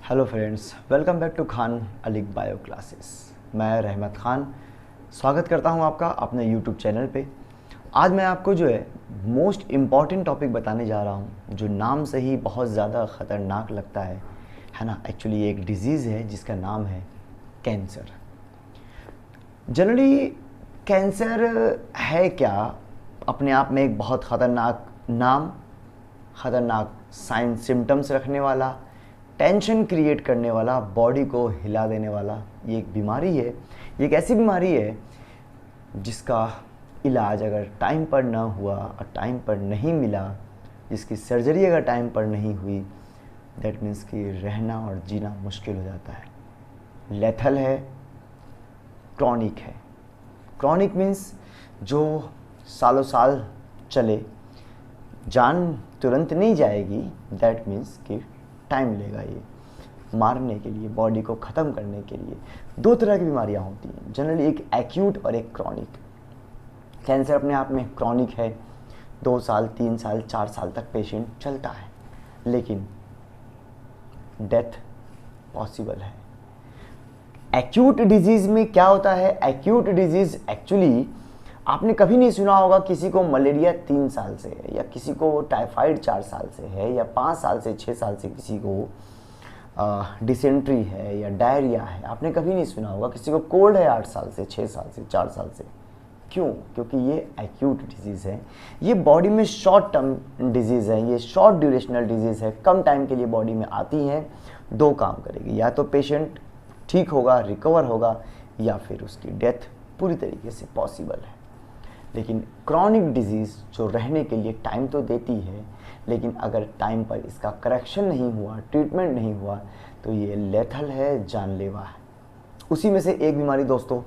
Hello friends, welcome back to Khan Alig bio classes. मैं रहमत खान स्वागत करता हूं आपका अपने यूट्यूब चैनल पे। आज मैं आपको जो है मोस्ट इम्पॉर्टेंट टॉपिक बताने जा रहा हूं, जो नाम से ही बहुत ज़्यादा ख़तरनाक लगता है ना। एक्चुअली ये एक डिज़ीज़ है जिसका नाम है कैंसर। जनरली कैंसर है क्या? अपने आप में एक बहुत ख़तरनाक नाम, ख़तरनाक साइन सिम्टम्स रखने वाला, टेंशन क्रिएट करने वाला, बॉडी को हिला देने वाला ये एक बीमारी है। ये एक ऐसी बीमारी है जिसका इलाज अगर टाइम पर ना हुआ और टाइम पर नहीं मिला, जिसकी सर्जरी अगर टाइम पर नहीं हुई, दैट मीन्स कि रहना और जीना मुश्किल हो जाता है। लेथल है, क्रॉनिक है। क्रॉनिक मीन्स जो सालों साल चले, जान तुरंत नहीं जाएगी। दैट मीन्स कि टाइम लेगा ये मारने के लिए, बॉडी को ख़त्म करने के लिए। दो तरह की बीमारियां होती हैं जनरली, एक एक्यूट और एक क्रॉनिक। कैंसर अपने आप में क्रॉनिक है, 2 साल 3 साल 4 साल तक पेशेंट चलता है, लेकिन डेथ पॉसिबल है। एक्यूट डिजीज़ में क्या होता है? एक्यूट डिजीज़ एक्चुअली आपने कभी नहीं सुना होगा किसी को मलेरिया 3 साल से है, या किसी को टाइफाइड 4 साल से है, या 5 साल से 6 साल से किसी को डिसेंट्री है या डायरिया है। आपने कभी नहीं सुना होगा किसी को कोल्ड है 8 साल से, 6 साल से, 4 साल से। क्यों? क्योंकि ये एक्यूट डिजीज़ है। ये बॉडी में शॉर्ट टर्म डिजीज़ है, ये शॉर्ट ड्यूरेशनल डिजीज़ है। कम टाइम के लिए बॉडी में आती हैं, 2 काम करेगी, या तो पेशेंट ठीक होगा, रिकवर होगा, या फिर उसकी डेथ पूरी तरीके से पॉसिबल है। लेकिन क्रॉनिक डिजीज़ जो रहने के लिए टाइम तो देती है, लेकिन अगर टाइम पर इसका करेक्शन नहीं हुआ, ट्रीटमेंट नहीं हुआ, तो ये लेथल है, जानलेवा है। उसी में से एक बीमारी दोस्तों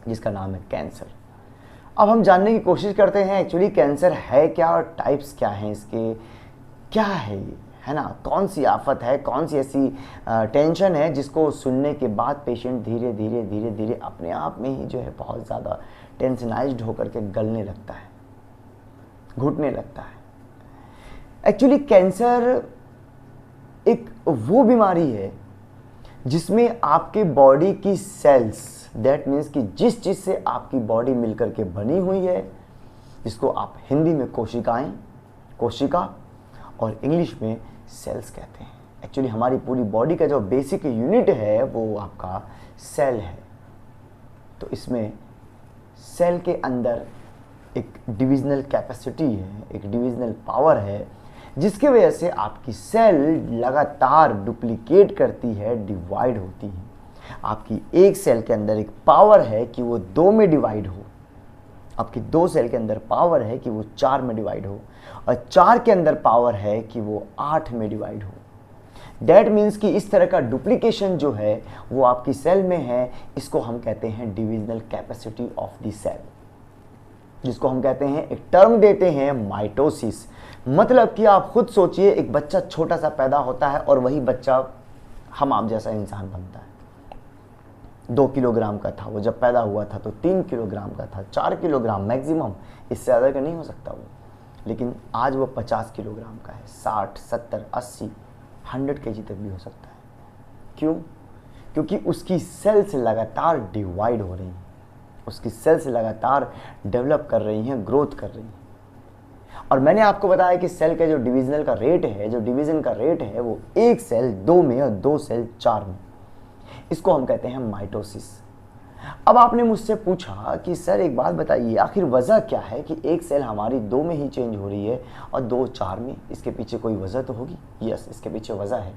जिसका नाम है कैंसर। अब हम जानने की कोशिश करते हैं एक्चुअली कैंसर है क्या और टाइप्स क्या हैं इसके, क्या है ये, है ना। कौन सी आफत है, कौन सी ऐसी टेंशन है जिसको सुनने के बाद पेशेंट धीरे धीरे धीरे धीरे अपने आप में ही जो है बहुत ज़्यादा टेंशनाइज्ड होकर के गलने लगता है, घुटने लगता है। एक्चुअली कैंसर एक वो बीमारी है जिसमें आपके बॉडी की सेल्स, दैट मीन्स कि जिस चीज़ से आपकी बॉडी मिलकर के बनी हुई है, जिसको आप हिंदी में कोशिकाएं, कोशिका, और इंग्लिश में सेल्स कहते हैं। एक्चुअली हमारी पूरी बॉडी का जो बेसिक यूनिट है वो आपका सेल है। तो इसमें सेल के अंदर एक डिविजनल कैपेसिटी है, एक डिविजनल पावर है, जिसकी वजह से आपकी सेल लगातार डुप्लीकेट करती है, डिवाइड होती है। आपकी एक सेल के अंदर एक पावर है कि वो 2 में डिवाइड हो, आपकी 2 सेल के अंदर पावर है कि वो 4 में डिवाइड हो, और 4 के अंदर पावर है कि वो 8 में डिवाइड हो। दैट मीन्स कि इस तरह का डुप्लीकेशन जो है वो आपकी सेल में है। इसको हम कहते हैं divisional capacity of the cell, जिसको हम कहते हैं, एक टर्म देते हैं, माइटोसिस। मतलब कि आप खुद सोचिए, एक बच्चा छोटा सा पैदा होता है और वही बच्चा हम आप जैसा इंसान बनता है। 2 किलोग्राम का था वो जब पैदा हुआ था, तो 3 किलोग्राम का था, 4 किलोग्राम मैक्सिमम, इससे ज़्यादा का नहीं हो सकता वो। लेकिन आज वो 50 किलोग्राम का है, 60, 70, 80, 100 केजी तक भी हो सकता है। क्यों? क्योंकि उसकी सेल्स लगातार डिवाइड हो रही हैं, उसकी सेल्स लगातार डेवलप कर रही हैं, ग्रोथ कर रही हैं। और मैंने आपको बताया कि सेल का जो डिविजनल का रेट है, जो डिवीजन का रेट है, वो एक सेल 2 में और 2 सेल 4 में। इसको हम कहते हैं माइटोसिस। अब आपने मुझसे पूछा कि सर एक बात बताइए, आखिर वजह क्या है कि एक सेल हमारी 2 में ही चेंज हो रही है और 2 4 में? इसके पीछे कोई वजह तो होगी। यस, इसके पीछे वजह है।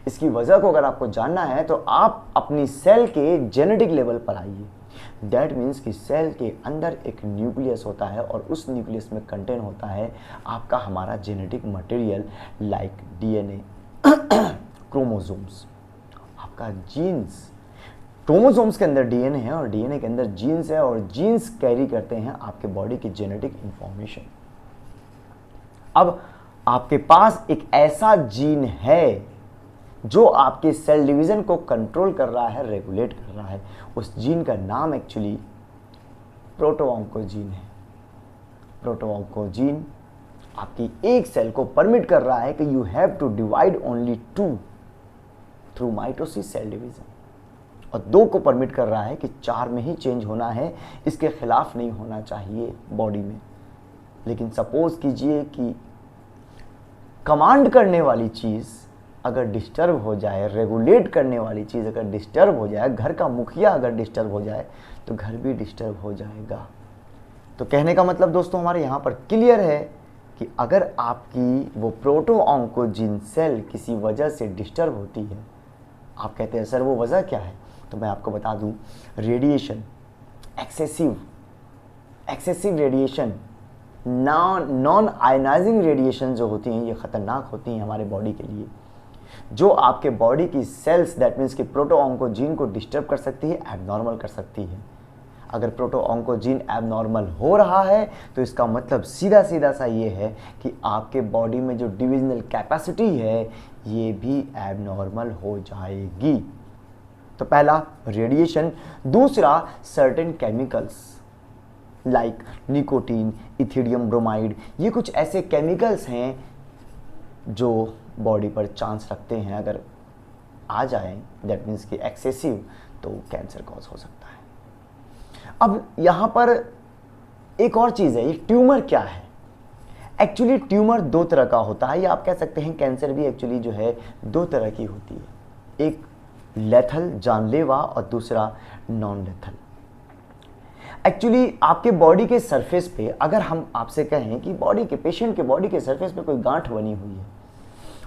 इसकी वजह को अगर आपको जानना है तो आप अपनी सेल के जेनेटिक लेवल पर आइए। दैट मीन्स कि सेल के अंदर एक न्यूक्लियस होता है, और उस न्यूक्लियस में कंटेन होता है आपका हमारा genetic material, like DNA, chromosomes, आपका जीन्स। क्रोमोसोम्स के अंदर डीएनए है और डीएनए के अंदर जीन्स है, और जीन्स कैरी करते हैं आपके बॉडी की जेनेटिक इंफॉर्मेशन। अब आपके पास एक ऐसा जीन है जो आपके सेल डिवीजन को कंट्रोल कर रहा है, रेगुलेट कर रहा है। उस जीन का नाम एक्चुअली प्रोटोऑन्कोजीन है। प्रोटोऑन्कोजीन आपकी एक सेल को परमिट कर रहा है कि you have to divide only 2, through mitosis cell division, और 2 को परमिट कर रहा है कि 4 में ही चेंज होना है, इसके खिलाफ नहीं होना चाहिए बॉडी में। लेकिन सपोज कीजिए कि कमांड करने वाली चीज़ अगर डिस्टर्ब हो जाए, रेगुलेट करने वाली चीज़ अगर डिस्टर्ब हो जाए, घर का मुखिया अगर डिस्टर्ब हो जाए तो घर भी डिस्टर्ब हो जाएगा। तो कहने का मतलब दोस्तों हमारे यहाँ पर क्लियर है कि अगर आपकी वो प्रोटो ऑन्कोजीन सेल किसी वजह से डिस्टर्ब होती है, आप कहते हैं सर वो वजह क्या है, तो मैं आपको बता दूं, radiation, excessive radiation, non ionising radiation जो होती हैं ये ख़तरनाक होती हैं हमारे बॉडी के लिए, जो आपके बॉडी की सेल्स दैट मीन्स कि प्रोटो ऑन्कोजीन को डिस्टर्ब कर सकती है, एबनॉर्मल कर सकती है। अगर प्रोटो ऑन्कोजीन एबनॉर्मल हो रहा है तो इसका मतलब सीधा सा ये है कि आपके बॉडी में जो डिविजनल कैपेसिटी है ये भी एबनॉर्मल हो जाएगी। तो पहला रेडिएशन, दूसरा certain chemicals like nicotine, ethidium bromide, ये कुछ ऐसे केमिकल्स हैं जो बॉडी पर चांस रखते हैं अगर आ जाए दैट मीन्स कि एक्सेसिव, तो कैंसर कॉज हो सकता है। अब यहाँ पर एक और चीज़ है, ये ट्यूमर क्या है। एक्चुअली ट्यूमर 2 तरह का होता है, या आप कह सकते हैं कैंसर भी एक्चुअली जो है 2 तरह की होती है, एक लेथल जानलेवा और दूसरा नॉन लेथल। एक्चुअली आपके बॉडी के सरफेस पे अगर हम आपसे कहें कि बॉडी के पेशेंट के बॉडी के सरफेस पे कोई गांठ बनी हुई है,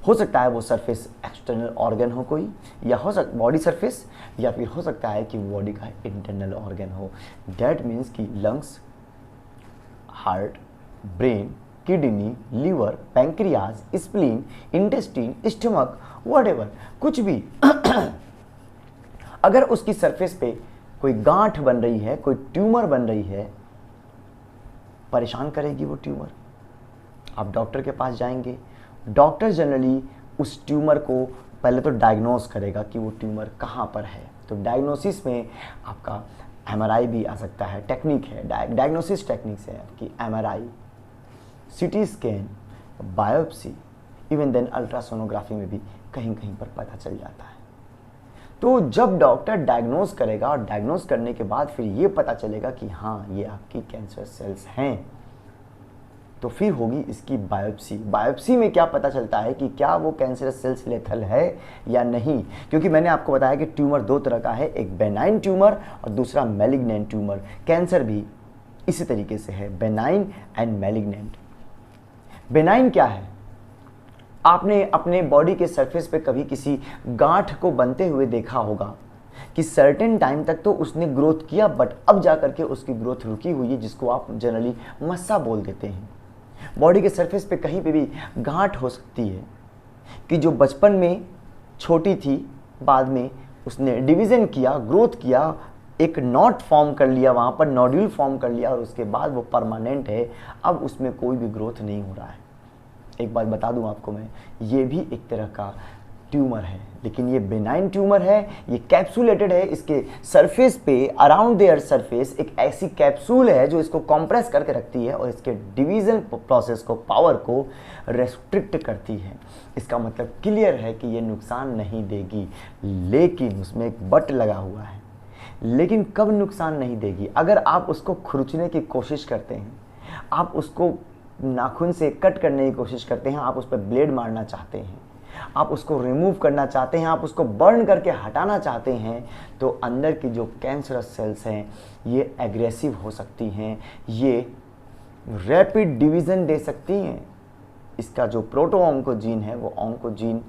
हो सकता है वो सरफेस एक्सटर्नल ऑर्गन हो कोई, या हो सकता बॉडी सरफेस, या फिर हो सकता है कि बॉडी का इंटरनल ऑर्गन हो। दैट मीन्स कि lungs, heart, brain, kidney, liver, pancreas, spleen, intestine, stomach, whatever, कुछ भी अगर उसकी सरफेस पे कोई गांठ बन रही है, कोई ट्यूमर बन रही है, परेशान करेगी वो ट्यूमर। आप डॉक्टर के पास जाएंगे, डॉक्टर जनरली उस ट्यूमर को पहले तो डायग्नोस करेगा कि वो ट्यूमर कहाँ पर है। तो डायग्नोसिस में आपका एमआरआई भी आ सकता है, टेक्निक है, डायग्नोसिस टेक्निक्स है आपकी MRI, CT scan, biopsy, even then ultrasonography में भी कहीं कहीं पर पता चल जाता है। तो जब डॉक्टर डायग्नोस करेगा और डायग्नोस करने के बाद फिर ये पता चलेगा कि हाँ ये आपकी कैंसर सेल्स हैं, तो फिर होगी इसकी बायोप्सी। बायोप्सी में क्या पता चलता है कि क्या वो कैंसर सेल्स लेथल है या नहीं, क्योंकि मैंने आपको बताया कि ट्यूमर 2 तरह का है, एक बेनाइन ट्यूमर और दूसरा मैलिग्नेंट ट्यूमर। कैंसर भी इसी तरीके से है, बेनाइन एंड मैलिग्नेंट। बेनाइन क्या है, आपने अपने बॉडी के सरफेस पे कभी किसी गांठ को बनते हुए देखा होगा कि सर्टेन टाइम तक तो उसने ग्रोथ किया, बट अब जाकर के उसकी ग्रोथ रुकी हुई है, जिसको आप जनरली मस्सा बोल देते हैं। बॉडी के सरफेस पे कहीं पे भी गांठ हो सकती है कि जो बचपन में छोटी थी, बाद में उसने डिवीज़न किया, ग्रोथ किया, एक नॉट फॉर्म कर लिया, वहाँ पर नोड्यूल फॉर्म कर लिया और उसके बाद वो परमानेंट है, अब उसमें कोई भी ग्रोथ नहीं हो रहा है। एक बात बता दूं आपको मैं, ये भी एक तरह का ट्यूमर है, लेकिन ये बेनाइन ट्यूमर है, ये कैप्सूलेटेड है। इसके सरफेस पे अराउंड देयर सरफेस एक ऐसी कैप्सूल है जो इसको कंप्रेस करके रखती है और इसके डिवीजन प्रोसेस को, पावर को रेस्ट्रिक्ट करती है। इसका मतलब क्लियर है कि ये नुकसान नहीं देगी, लेकिन उसमें एक बट लगा हुआ है। लेकिन कब नुकसान नहीं देगी? अगर आप उसको खुरचने की कोशिश करते हैं, आप उसको नाखून से कट करने की कोशिश करते हैं, आप उस पर ब्लेड मारना चाहते हैं, आप उसको रिमूव करना चाहते हैं, आप उसको बर्न करके हटाना चाहते हैं, तो अंदर की जो कैंसरस सेल्स हैं ये एग्रेसिव हो सकती हैं, ये रैपिड डिवीज़न दे सकती हैं। इसका जो प्रोटो ऑन्कोजीन है वो ऑन्कोजीन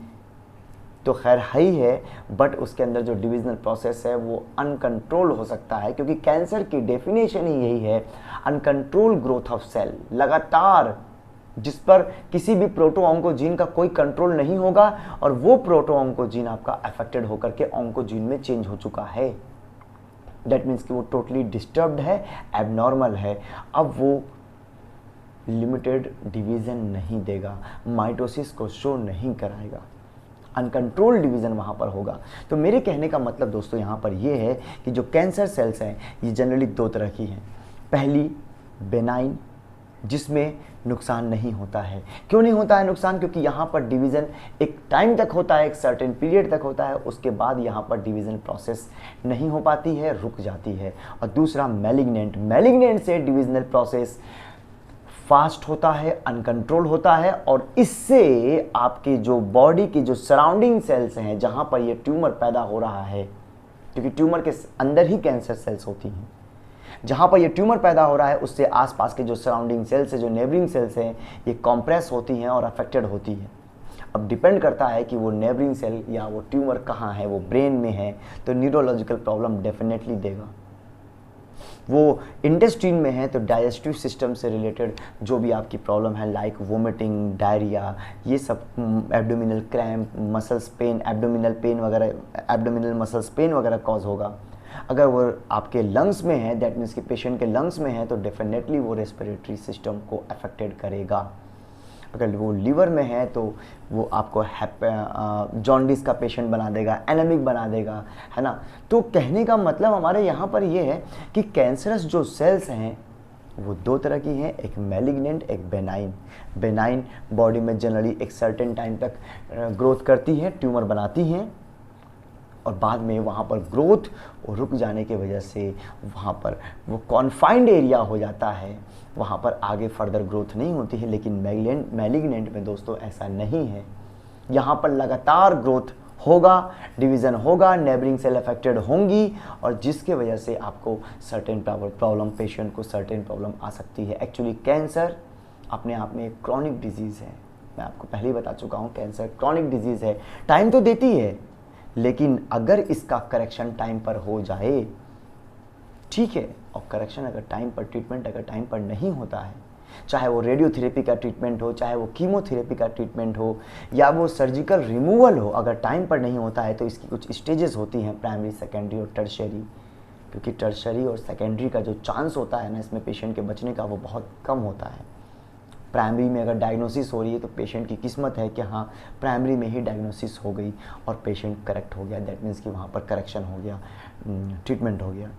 तो खैर है ही है, बट उसके अंदर जो डिविजनल प्रोसेस है वो अनकंट्रोल हो सकता है, क्योंकि कैंसर की डेफिनेशन ही यही है, अनकंट्रोल ग्रोथ ऑफ सेल। लगातार जिस पर किसी भी प्रोटो ऑन्कोजीन का कोई कंट्रोल नहीं होगा और वो प्रोटो ऑन्कोजीन आपका अफेक्टेड होकर के ऑन्कोजीन में चेंज हो चुका है। दैट मीन्स कि वो टोटली डिस्टर्ब्ड है, एबनॉर्मल है। अब वो लिमिटेड डिवीज़न नहीं देगा, माइटोसिस को शो नहीं कराएगा, अनकंट्रोल डिवीज़न वहाँ पर होगा। तो मेरे कहने का मतलब दोस्तों यहाँ पर ये है कि जो कैंसर सेल्स हैं ये जनरली 2 तरह की हैं। पहली बेनाइन, जिसमें नुकसान नहीं होता है। क्यों नहीं होता है नुकसान? क्योंकि यहाँ पर डिवीज़न एक टाइम तक होता है, एक सर्टेन पीरियड तक होता है, उसके बाद यहाँ पर डिवीज़न प्रोसेस नहीं हो पाती है, रुक जाती है। और दूसरा मैलिग्नेंट से डिविजनल प्रोसेस फास्ट होता है, अनकंट्रोल होता है, और इससे आपके जो बॉडी की जो सराउंडिंग सेल्स हैं जहाँ पर ये ट्यूमर पैदा हो रहा है, क्योंकि ट्यूमर के अंदर ही कैंसर सेल्स होती हैं, जहाँ पर ये ट्यूमर पैदा हो रहा है उससे आसपास के जो सराउंडिंग सेल्स है, जो नेबरिंग सेल्स हैं, ये कॉम्प्रेस होती हैं और अफेक्टेड होती हैं। अब डिपेंड करता है कि वो नेबरिंग सेल या वो ट्यूमर कहाँ है, वो ब्रेन में है तो न्यूरोलॉजिकल प्रॉब्लम डेफिनेटली देगा। वो इंटेस्टाइन में है तो डाइजेस्टिव सिस्टम से रिलेटेड जो भी आपकी प्रॉब्लम है, लाइक वोमिटिंग, डायरिया, ये सब, abdominal cramp, muscles pain, abdominal pain वगैरह, एब्डोमिनल मसल्स पेन वगैरह कॉज होगा। अगर वो आपके लंग्स में है, दैट मीन्स कि पेशेंट के लंग्स में है, तो डेफिनेटली वो रेस्पिरेटरी सिस्टम को अफेक्टेड करेगा। अगर वो लीवर में है तो वो आपको जॉन्डिस का पेशेंट बना देगा, एनेमिक बना देगा, है ना। तो कहने का मतलब हमारे यहाँ पर ये है कि कैंसरस जो सेल्स हैं वो दो तरह की हैं, एक मैलिग्नेंट, एक बेनाइन। बेनाइन बॉडी में जनरली एक सर्टेन टाइम तक ग्रोथ करती है, ट्यूमर बनाती हैं, और बाद में वहाँ पर ग्रोथ रुक जाने की वजह से वहाँ पर वो कॉन्फाइंड एरिया हो जाता है, वहाँ पर आगे फर्दर ग्रोथ नहीं होती है। लेकिन मैलिग्नेंट में दोस्तों ऐसा नहीं है, यहाँ पर लगातार ग्रोथ होगा, डिवीज़न होगा, नेबरिंग सेल अफेक्टेड होंगी, और जिसके वजह से आपको सर्टेन प्रॉब्लम, पेशेंट को सर्टेन प्रॉब्लम आ सकती है। एक्चुअली कैंसर अपने आप में एक क्रॉनिक डिजीज़ है, मैं आपको पहले ही बता चुका हूँ, कैंसर क्रॉनिक डिजीज़ है, टाइम तो देती है, लेकिन अगर इसका करेक्शन टाइम पर हो जाए, ठीक है, और करेक्शन अगर टाइम पर, ट्रीटमेंट अगर टाइम पर नहीं होता है, चाहे वो रेडियोथेरेपी का ट्रीटमेंट हो, चाहे वो कीमोथेरेपी का ट्रीटमेंट हो, या वो सर्जिकल रिमूवल हो, अगर टाइम पर नहीं होता है तो इसकी कुछ स्टेजेस होती हैं, प्राइमरी, सेकेंडरी और टर्शियरी। क्योंकि टर्शियरी और सेकेंडरी का जो चांस होता है ना इसमें पेशेंट के बचने का, वो बहुत कम होता है। प्राइमरी में अगर डायग्नोसिस हो रही है तो पेशेंट की किस्मत है कि हाँ प्राइमरी में ही डायग्नोसिस हो गई और पेशेंट करेक्ट हो गया, दैट मीन्स कि वहाँ पर करेक्शन हो गया, ट्रीटमेंट हो गया,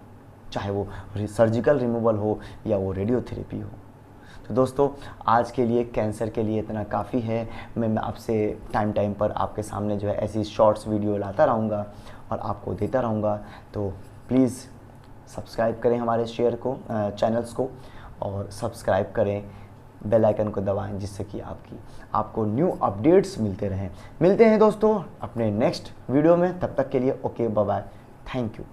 चाहे वो सर्जिकल रिमूवल हो या वो रेडियोथेरेपी हो। तो दोस्तों आज के लिए, कैंसर के लिए इतना काफ़ी है। मैं आपसे टाइम पर आपके सामने जो है ऐसी शॉर्ट्स वीडियो लाता रहूँगा और आपको देता रहूँगा। तो प्लीज़ सब्सक्राइब करें हमारे चैनल्स को, और सब्सक्राइब करें, बेल आइकन को दबाएं, जिससे कि आपको न्यू अपडेट्स मिलते रहें। मिलते हैं दोस्तों अपने नेक्स्ट वीडियो में, तब तक के लिए okay, bye bye, thank you.